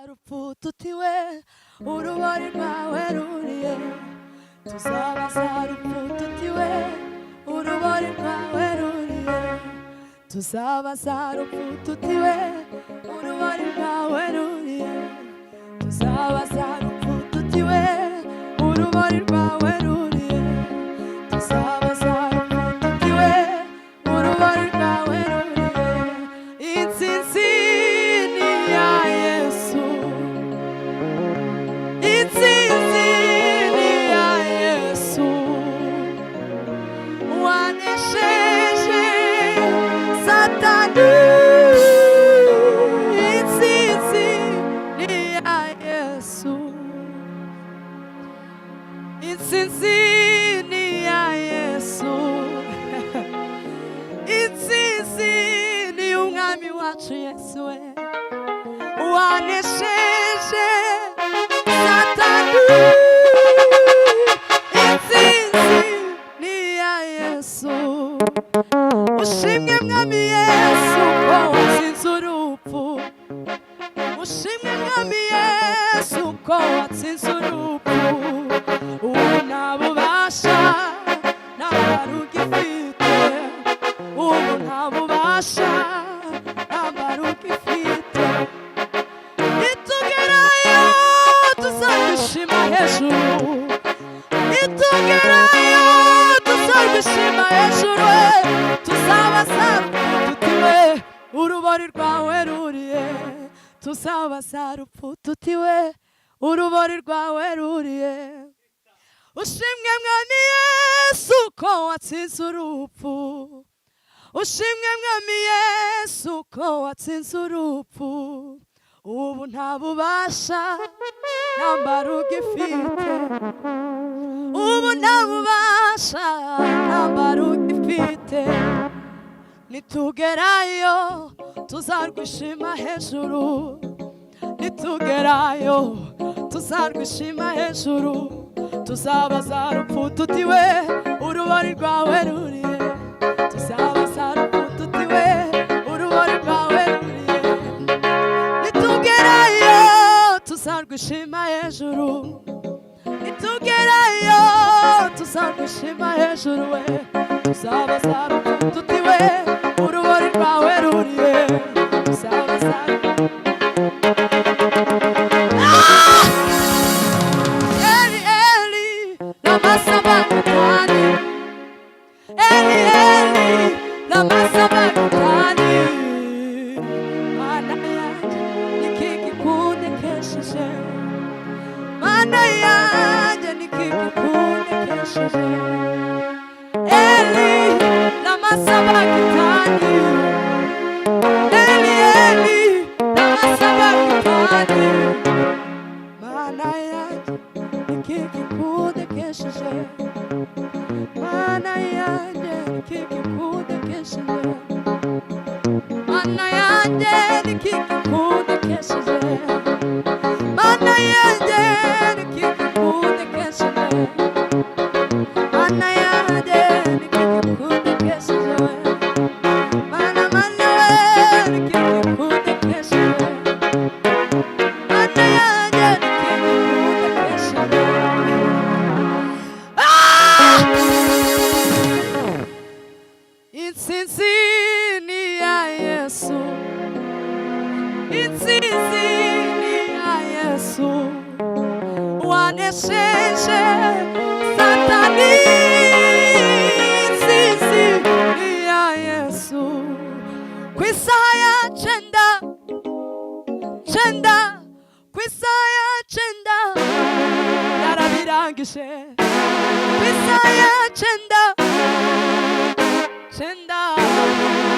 urupfu tutiwe urubari rwawe ruriye tuzabaza urupfu tutiwe urubari rwawe ruriye tuzabaza urupfu tutiwe urubari rwawe ruriye tuzabaza urupfu tutiwe urubari rwawe ruriye tuzabaza urupfu tutiwe urubari rwawe ruriye intsinzi ni ya Yesu intsinzi ni ya Yesu wanesheje Satani intsinzi ni ya Yesu intsinzi ni ya Yesu intsinzi ni umwami wacu Yesu we wanesheje Satani intsinzi ni ya Yesu ushimwe mwami Yesu ko watsinze urupfu ushimwe mwami Yesu ko watsinze urupfu ubu nta bubasha ntabwo ugifite ubu nta bubasha ntabwo ugifite nitugerayo tuzagushima hejuru nitugerayo tuzagushima hejuru tuzabaza tutiwe urubari rwawe ruriye tuzabaza urupfu tutiwe urubari rwawe ruriye ushimwe mwami Yesu ko watsinze urupfu ushimwe mwami Yesu ko watsinze urupfu ubu nta bubasha nambara ugifite ubu nta bubasha nambara ugifite nitugerayo tuzarwishima hejuru nitugerayo tuzarwishima hejuru tuzabaza urupfu tutiwe urubari rwawe ruriye tuzabaza urupfu tutiwe urubari rwawe ruriye nitugerayo tuzarwishima hejuru nitugerayo tuzarwishima hejuru we tuzabaza urupfu tutiwe urubari rwawe ruriye tuzabaza Eli, Eli, lama sabachthani. Mana yanjye niki gikundekesheje. Mana yanjye niki gikundekesheje. Eli, lama sabachthani. Eli, Eli, lama sabachthani. Mana yanjye niki gikundekesheje. Mana yanjye niki gikundekesheje. Mana yanjye niki gikundekesheje. Mana yanjye niki gikundekesheje. Mana yanjye niki gikundekesheje. Mana mana we niki gikundekesheje. Mana yanjye niki gikundekesheje. Intsinzi ni ya Yesu intsinzi ni ya Yesu wanesheje Satani intsinzi ni ya Yesu ku isaha ya cyenda ku isaha ya cyenda yarabirangije ku isaha ya cyenda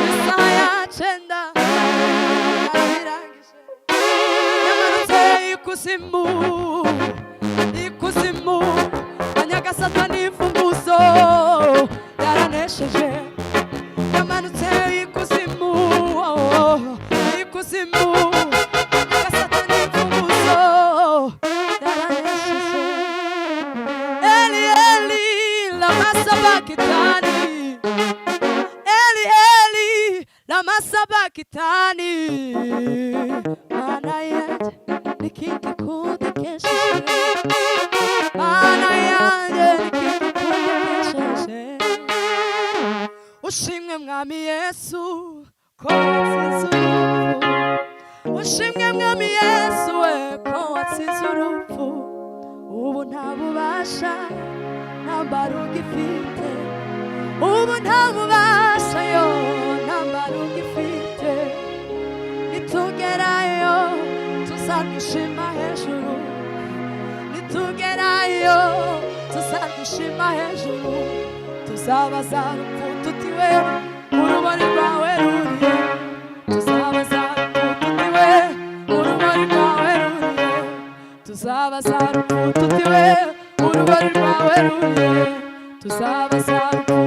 Isaya chenda yarabirangije yamanutse ikuzimu anyaga Satani imfunguzo yaranesheje yamanutse ikuzimu anyaga Satani imfunguzo yaranesheje Eli Eli lama sabachthani lama sabachthani. Mana yanjye nikikikudekesheje mana yanjye nikikikudekesheje ushimwe mwami Yesu ko watsinze urupfu ushimwe mwami Yesu we ko watsinze urupfu ubu nta bubasha nta mbaraga ifite ubu nta bubasha yo nta mbaraga ifite nitugerayo tuzagushima hejuru nitugerayo tuzagushima hejuru tuzabaza urupfu tutiwe urumuri rwawe ruriye tuzabaza urupfu tutiwe urumuri rwawe ruriye tuzabaza urupfu tutiwe urumuri rwawe ruriye tuzabaza urupfu